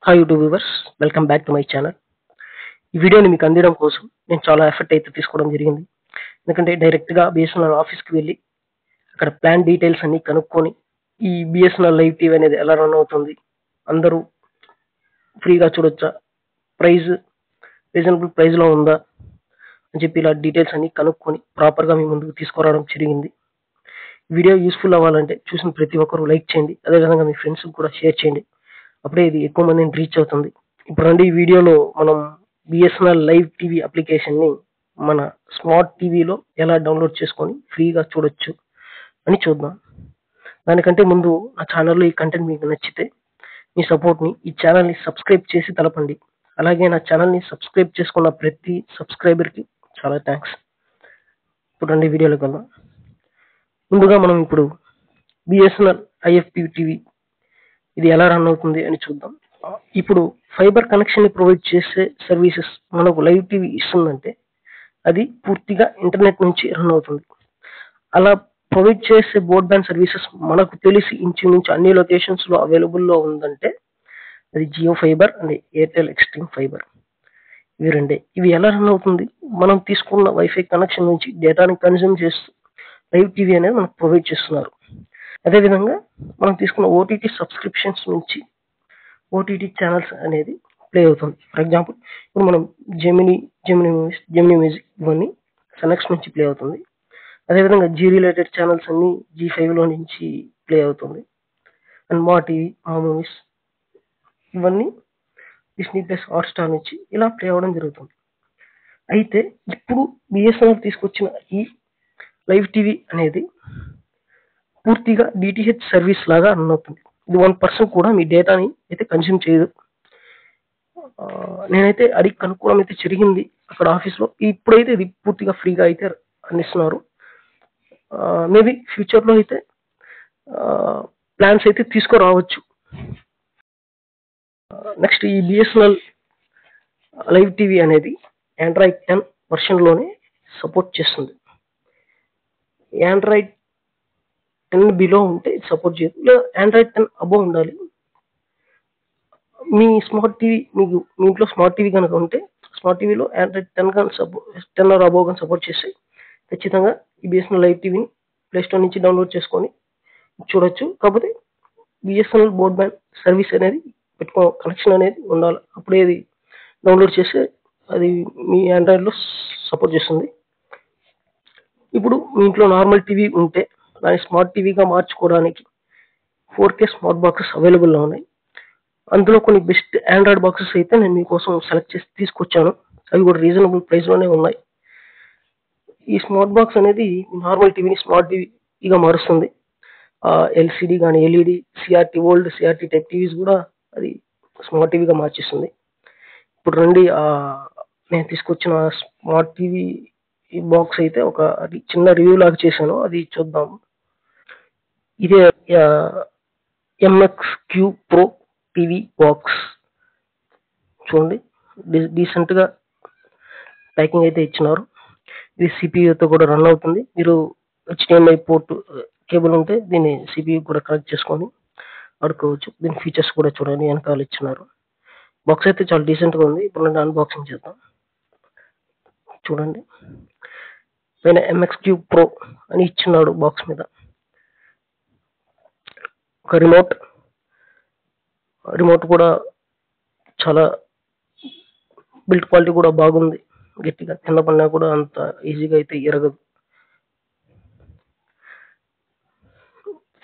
Hi YouTube viewers, welcome back to my channel. ఈ వీడియోని మీకు అందించడం కోసం నేను చాలా ఎఫర్ట్ అయితే తీసుకోవడం జరిగింది. ఎందుకంటే డైరెక్ట్గా బిఎస్ఎన్ఎల్ ఆఫీస్కి వెళ్ళి అక్కడ ప్లాన్ డీటెయిల్స్ అన్ని కనుక్కొని ఈ బిఎస్ఎన్ఎల్ లైవ్ టీవీ అనేది ఎలా రన్ అవుతుంది, అందరూ ఫ్రీగా చూడొచ్చా, ప్రైస్ రీజనబుల్ ప్రైస్లో ఉందా అని చెప్పి ఇలా డీటెయిల్స్ అన్ని కనుక్కొని ప్రాపర్గా మీ ముందుకు తీసుకురావడం జరిగింది. వీడియో యూస్ఫుల్ అవ్వాలంటే చూసిన ప్రతి ఒక్కరూ లైక్ చేయండి, అదేవిధంగా మీ ఫ్రెండ్స్కి కూడా షేర్ చేయండి. అప్పుడే ఇది ఎక్కువ మందిని రీచ్ అవుతుంది. ఇప్పుడు రండి, ఈ వీడియోలో మనం బిఎస్ఎన్ఎల్ లైవ్ టీవీ అప్లికేషన్ని మన స్మార్ట్ టీవీలో ఎలా డౌన్లోడ్ చేసుకొని ఫ్రీగా చూడొచ్చు అని చూద్దాం. దానికంటే ముందు నా ఛానల్లో ఈ కంటెంట్ మీకు నచ్చితే మీ సపోర్ట్ని ఈ ఛానల్ని సబ్స్క్రైబ్ చేసి తెలపండి. అలాగే నా ఛానల్ని సబ్స్క్రైబ్ చేసుకున్న ప్రతి సబ్స్క్రైబర్కి చాలా థ్యాంక్స్. ఇప్పుడు రండి వీడియోలోకి వెళ్దాం. ముందుగా మనం ఇప్పుడు బిఎస్ఎన్ఎల్ ఐఎఫ్పి టీవీ ఇది ఎలా రన్ అవుతుంది అని చూద్దాం. ఇప్పుడు ఫైబర్ కనెక్షన్ ని ప్రొవైడ్ చేసే సర్వీసెస్ మనకు లైవ్ టీవీ ఇస్తుందంటే అది పూర్తిగా ఇంటర్నెట్ నుంచి రన్ అవుతుంది. అలా ప్రొవైడ్ చేసే బ్రాడ్బ్యాండ్ సర్వీసెస్ మనకు తెలిసి ఇంచుమించు అన్ని లొకేషన్స్ లో అవైలబుల్లో ఉందంటే అది Jio fiber and Airtel Xtreme fiber. ఇవి రెండే. ఇవి ఎలా రన్ అవుతుంది? మనం తీసుకున్న వైఫై కనెక్షన్ నుంచి డేటాని కన్జ్యూమ్ చేస్తూ లైవ్ టీవీ అనేది మనకు ప్రొవైడ్ చేస్తున్నారు. అదేవిధంగా మనం తీసుకున్న ఓటీటీ సబ్స్క్రిప్షన్స్ నుంచి ఓటీటీ ఛానల్స్ అనేది ప్లే అవుతుంది. ఫర్ ఎగ్జాంపుల్ ఇప్పుడు మనం జెమినీ మ్యూజిక్ ఇవన్నీ సనెక్స్ నుంచి ప్లే అవుతుంది. అదేవిధంగా జీ రిలేటెడ్ ఛానల్స్ అన్ని G5లో నుంచి ప్లే అవుతుంది. అండ్ మా టీవీ, మా మూవీస్ ఇవన్నీ డిస్నీ ప్లస్ హాట్స్టార్ నుంచి ఇలా ప్లే అవ్వడం జరుగుతుంది. అయితే ఇప్పుడు బిఎస్ఎన్ఎల్ తీసుకొచ్చిన ఈ లైవ్ టీవీ అనేది పూర్తిగా డిటిహెచ్ సర్వీస్ లాగా రన్ అవుతుంది. ఇది 1% కూడా మీ డేటాని అయితే కన్స్యూమ్ చేయదు. నేనైతే అడిగి కనుక్కోవడం అయితే జరిగింది అక్కడ ఆఫీస్లో. ఇప్పుడైతే ఇది పూర్తిగా ఫ్రీగా అయితే అందిస్తున్నారు. మేబీ ఫ్యూచర్లో అయితే ప్లాన్స్ అయితే తీసుకురావచ్చు. నెక్స్ట్, ఈ బిఎస్ఎన్ఎల్ లైవ్ టీవీ అనేది ఆండ్రాయిడ్ 10 వర్షన్లోనే సపోర్ట్ చేస్తుంది. ఆండ్రాయిడ్ 10 బిలో ఉంటే సపోర్ట్ చేయదు, లేదా ఆండ్రాయిడ్ 10 అబోవ్ ఉండాలి. మీ స్మార్ట్ టీవీ మీ ఇంట్లో స్మార్ట్ టీవీ కనుక ఉంటే స్మార్ట్ టీవీలో ఆండ్రాయిడ్ 10 కానీ 10 ఆర్ అబోవ్ కానీ సపోర్ట్ చేస్తే ఖచ్చితంగా ఈ బిఎస్ఎన్ఎల్ లైవ్ టీవీని ప్లేస్టోర్ నుంచి డౌన్లోడ్ చేసుకొని చూడొచ్చు. కాకపోతే బిఎస్ఎన్ఎల్ బ్రాడ్బ్యాండ్ సర్వీస్ అనేది కనెక్షన్ అనేది ఉండాలి. అప్పుడే అది డౌన్లోడ్ చేస్తే అది మీ ఆండ్రాయిడ్లో సపోర్ట్ చేస్తుంది. ఇప్పుడు మీ ఇంట్లో నార్మల్ టీవీ ఉంటే దాన్ని స్మార్ట్ టీవీగా మార్చుకోవడానికి 4K స్మార్ట్ బాక్సెస్ అవైలబుల్లో ఉన్నాయి. అందులో కొన్ని బెస్ట్ ఆండ్రాయిడ్ బాక్సెస్ అయితే నేను మీకోసం సెలెక్ట్ చేసి తీసుకొచ్చాను. అవి కూడా రీజనబుల్ ప్రైస్లోనే ఉన్నాయి. ఈ స్మార్ట్ బాక్స్ అనేది నార్మల్ టీవీని స్మార్ట్ టీవీగా మారుస్తుంది. ఎల్సిడి కానీ LED, CRT, old CRT type TVs కూడా అది స్మార్ట్ టీవీగా మార్చేస్తుంది. ఇప్పుడు రండి, నేను తీసుకొచ్చిన స్మార్ట్ టీవీ బాక్స్ అయితే ఒక చిన్న రివ్యూ లాగా చేశాను, అది చూద్దాం. ఇదే MX-Q Pro టీవీ బాక్స్. చూడండి, డీసెంట్గా ప్యాకింగ్ అయితే ఇచ్చినారు. ఇది సిపియూతో కూడా రన్ అవుతుంది. మీరు HDMI పోర్ట్ కేబుల్ ఉంటే దీన్ని సిపియూ కూడా కనెక్ట్ చేసుకొని ఆడుకోవచ్చు. దీని ఫీచర్స్ కూడా చూడండి, వెనకాల ఇచ్చినారు. బాక్స్ అయితే చాలా డీసెంట్గా ఉంది. ఇప్పుడు నేను అన్బాక్సింగ్ చేద్దాం. చూడండి, పైన MX-Q Pro అని ఇచ్చినాడు బాక్స్ మీద. ఒక రిమోట్ కూడా చాలా బిల్డ్ క్వాలిటీ కూడా బాగుంది. గట్టిగా కింద పడినా కూడా అంత ఈజీగా అయితే ఎరగదు.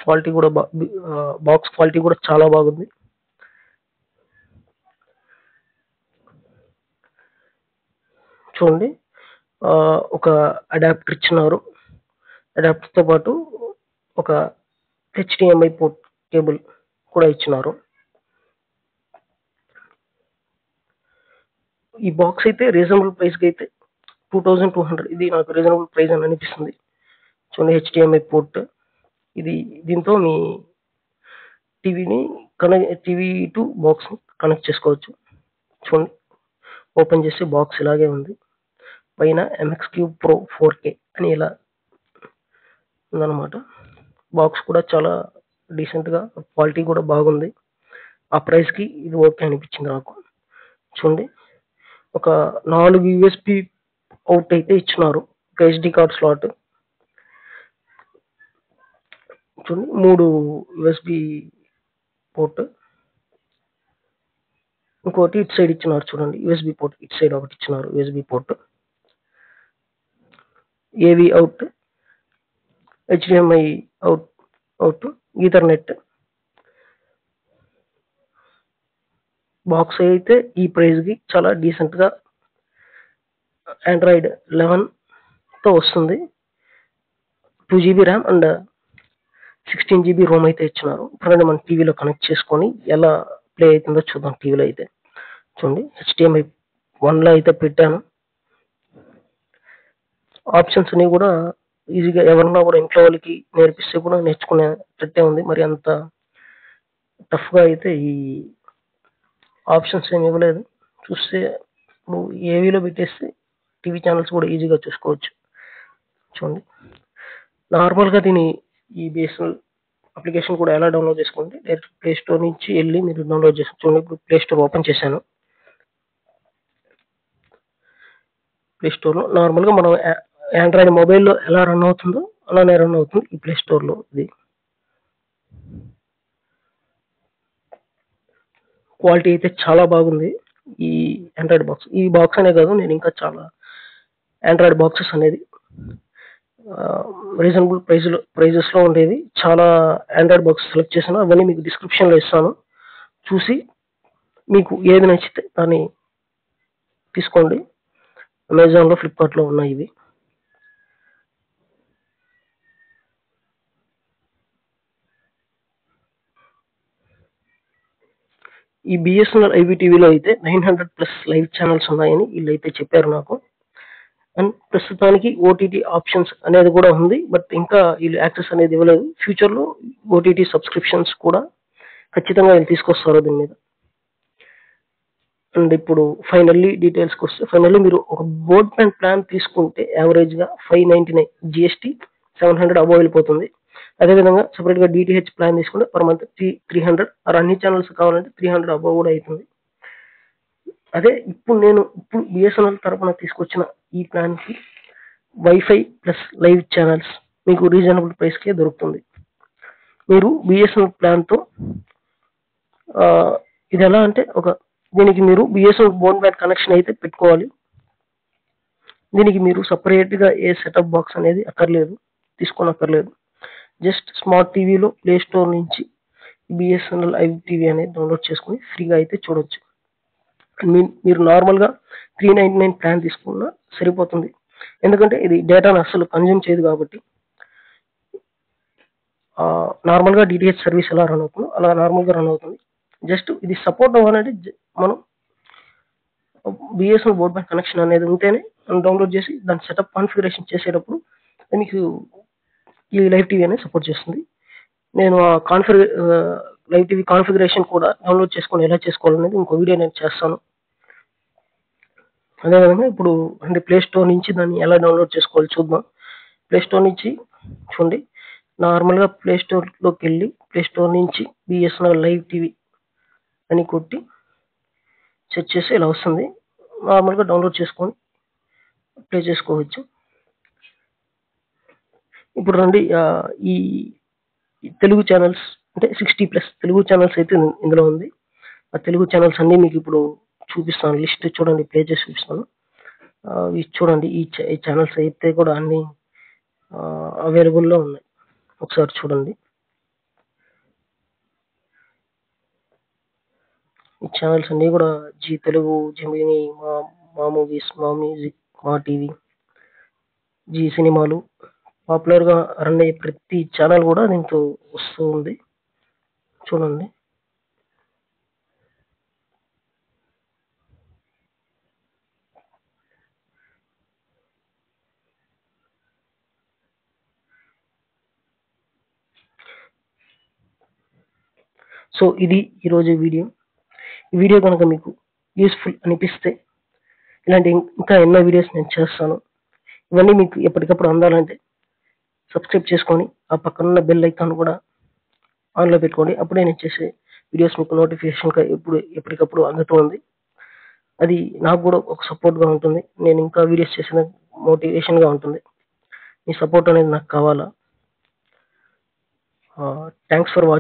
క్వాలిటీ కూడా బాక్స్ క్వాలిటీ కూడా చాలా బాగుంది. చూడండి, ఒక అడాప్టర్ ఇచ్చినారు. అడాప్టర్తో పాటు ఒక HDMI పోర్ట్ కేబుల్ కూడా ఇచ్చినారు. ఈ బాక్స్ అయితే రీజనబుల్ ప్రైస్కి అయితే 2200, ఇది నాకు రీజనబుల్ ప్రైస్ అని అనిపిస్తుంది. చూడండి, HDMI పోర్ట్ ఇది. దీంతో మీ టీవీ టు బాక్స్ కనెక్ట్ చేసుకోవచ్చు. చూడండి, ఓపెన్ చేస్తే బాక్స్ ఇలాగే ఉంది. పైన MX-Q Pro 4K అని ఇలా ఉందన్నమాట. బాక్స్ కూడా చాలా డీసెంట్గా, క్వాలిటీ కూడా బాగుంది. ఆ ప్రైస్కి ఇది ఓకే అనిపించింది నాకు. చూడండి, ఒక 4 యూఎస్బి అవుట్ అయితే ఇచ్చినారు, ఒక ఎస్డి కార్డ్ స్లాట్. చూడండి, 3 యూఎస్బి పోర్ట్, ఇంకోటి ఇటు సైడ్ ఇచ్చినారు. చూడండి, యూఎస్బి పోర్ట్ ఇటు సైడ్ ఒకటి ఇచ్చినారు, యూఎస్బి పోర్ట్, ఏవి out, HDMI out, Ethernet. Box అయితే ఈ ప్రైస్కి చాలా డీసెంట్గా ఆండ్రాయిడ్ 11తో వస్తుంది. 2GB RAM and 16GB Rome అయితే ఇచ్చినారు. ఇప్పుడు మనం టీవీలో కనెక్ట్ చేసుకొని ఎలా ప్లే అవుతుందో చూద్దాం. టీవీలో అయితే చూడండి, HDMI 1లో అయితే పెట్టాను. ఆప్షన్స్ అన్ని కూడా ఈజీగా ఎవరన్నా కూడా ఇంట్లో వాళ్ళకి నేర్పిస్తే కూడా నేర్చుకునేటట్టే ఉంది. మరి అంత టఫ్గా అయితే ఈ ఆప్షన్స్ ఏమి ఇవ్వలేదు. చూస్తే ఇప్పుడు ఏవీలో పెట్టేస్తే టీవీ ఛానల్స్ కూడా ఈజీగా చూసుకోవచ్చు. చూడండి, నార్మల్గా దీని ఈ బిఎస్ఎన్ఎల్ అప్లికేషన్ కూడా ఎలా డౌన్లోడ్ చేసుకుంటే డైరెక్ట్ ప్లే స్టోర్ నుంచి వెళ్ళి మీరు డౌన్లోడ్ చేసుకోండి. చూడండి, ఇప్పుడు ప్లే స్టోర్ ఓపెన్ చేశాను. ప్లే స్టోర్లో నార్మల్గా మనం ఆండ్రాయిడ్ మొబైల్లో ఎలా రన్ అవుతుందో అలానే రన్ అవుతుంది ఈ ప్లే స్టోర్లో. ఇది క్వాలిటీ అయితే చాలా బాగుంది ఈ ఆండ్రాయిడ్ బాక్స్. ఈ బాక్స్ అనే కాదు, నేను ఇంకా చాలా ఆండ్రాయిడ్ బాక్సెస్ అనేది రీజనబుల్ ప్రైజెస్లో ఉండేవి చాలా ఆండ్రాయిడ్ బాక్స్ సెలెక్ట్ చేశాను. అవన్నీ మీకు డిస్క్రిప్షన్లో ఇస్తాను. చూసి మీకు ఏది నచ్చితే దాన్ని తీసుకోండి. అమెజాన్లో, ఫ్లిప్కార్ట్లో ఉన్నాయి ఇవి. ఈ బిఎస్ఎన్ఎల్ ఐబీటీవీలో అయితే 900+ లైవ్ ఛానల్స్ ఉన్నాయని వీళ్ళైతే చెప్పారు నాకు. అండ్ ప్రస్తుతానికి ఓటీటీ ఆప్షన్స్ అనేది కూడా ఉంది, బట్ ఇంకా వీళ్ళు యాక్సెస్ అనేది ఇవ్వలేదు. ఫ్యూచర్లో ఓటీటీ సబ్స్క్రిప్షన్స్ కూడా ఖచ్చితంగా వీళ్ళు తీసుకొస్తారు దీని మీద. అండ్ ఇప్పుడు ఫైనల్లీ డీటెయిల్స్కి వస్తే, ఫైనల్లీ మీరు ఒక బ్రాడ్బ్యాండ్ ప్లాన్ తీసుకుంటే యావరేజ్గా 599 GST 700 అబోవ్ వెళ్ళిపోతుంది. అదేవిధంగా సపరేట్గా డిటిహెచ్ ప్లాన్ తీసుకుంటే పర్ మంత్ 300, అన్ని ఛానల్స్ కావాలంటే 300 అబోవ్ కూడా అవుతుంది. అదే ఇప్పుడు బిఎస్ఎన్ఎల్ తరపున తీసుకొచ్చిన ఈ ప్లాన్కి వైఫై ప్లస్ లైవ్ ఛానల్స్ మీకు రీజనబుల్ ప్రైస్కే దొరుకుతుంది. మీరు బిఎస్ఎన్ఎల్ ప్లాన్తో ఇది ఎలా అంటే, దీనికి మీరు బిఎస్ఎన్ఎల్ బ్రాడ్బ్యాండ్ కనెక్షన్ అయితే పెట్టుకోవాలి. దీనికి మీరు సపరేట్గా ఏ సెటప్ బాక్స్ అనేది తీసుకోనక్కర్లేదు. జస్ట్ స్మార్ట్ టీవీలో ప్లే స్టోర్ నుంచి బిఎస్ఎన్ఎల్ ఐటీవీ అనేది డౌన్లోడ్ చేసుకుని ఫ్రీగా అయితే చూడొచ్చు. మీరు నార్మల్గా 399 ప్లాన్ తీసుకున్నా సరిపోతుంది, ఎందుకంటే ఇది డేటాను అస్సలు కన్జ్యూమ్ చేయదు కాబట్టి. నార్మల్గా డిటిహెచ్ సర్వీస్ ఎలా రన్ అవుతుందో అలా నార్మల్గా రన్ అవుతుంది. జస్ట్ ఇది సపోర్ట్ అవ్వాలంటే మనం బిఎస్ఎన్ఎల్ బ్రాడ్బ్యాండ్ కనెక్షన్ అనేది ఉంటేనే మనం డౌన్లోడ్ చేసి దాని సెటప్ కాన్ఫిగరేషన్ చేసేటప్పుడు మీకు ఈ లైవ్ టీవీ అనేది సపోర్ట్ చేస్తుంది. నేను ఆ లైవ్ టీవీ కాన్ఫిగరేషన్ కూడా డౌన్లోడ్ చేసుకొని ఎలా చేసుకోవాలనేది ఇంకో వీడియో నేను చేస్తాను. అదేవిధంగా ఇప్పుడు అంటే ప్లే స్టోర్ నుంచి దాన్ని ఎలా డౌన్లోడ్ చేసుకోవాలి చూద్దాం. ప్లే స్టోర్ నుంచి చూడండి, నార్మల్గా ప్లే స్టోర్లోకి వెళ్ళి ప్లే స్టోర్ నుంచి బిఎస్ఎన్ఎల్ లైవ్ టీవీ అని కొట్టి సెర్చ్ చేసి ఇలా వస్తుంది. నార్మల్గా డౌన్లోడ్ చేసుకొని ప్లే చేసుకోవచ్చు. ఇప్పుడు రండి, ఈ తెలుగు ఛానల్స్ అంటే 60+ తెలుగు ఛానల్స్ అయితే ఇందులో ఉంది. ఆ తెలుగు ఛానల్స్ అన్నీ మీకు ఇప్పుడు చూపిస్తాను, లిస్ట్ చూడండి, ప్లే చేసి చూపిస్తాను. చూడండి, ఈ ఛానల్స్ అయితే కూడా అన్ని అవైలబుల్లో ఉన్నాయి. ఒకసారి చూడండి, ఈ ఛానల్స్ అన్నీ కూడా జీ తెలుగు, జెమిని, మా మూవీస్, మా మ్యూజిక్, మా టీవీ, జీ సినిమాలు, పాపులర్గా రన్ అయ్యే ప్రతి ఛానల్ కూడా దీంతో వస్తూ ఉంది. చూడండి, సో ఇది ఈరోజు వీడియో. ఈ వీడియో కనుక మీకు యూస్ఫుల్ అనిపిస్తే ఇలాంటి ఇంకా ఎన్నో వీడియోస్ నేను చేస్తాను. ఇవన్నీ మీకు ఎప్పటికప్పుడు అందాలంటే సబ్స్క్రైబ్ చేసుకొని ఆ పక్కనున్న బెల్ ఐకాన్ కూడా ఆన్లో పెట్టుకోండి. అప్పుడే నేను చేసే వీడియోస్ మీకు నోటిఫికేషన్గా ఎప్పటికప్పుడు అందుతూ ఉంది. అది నాకు కూడా ఒక సపోర్ట్గా ఉంటుంది. నేను ఇంకా వీడియోస్ చేసిన మోటివేషన్గా ఉంటుంది. మీ సపోర్ట్ అనేది నాకు కావాలా. Thanks for watching.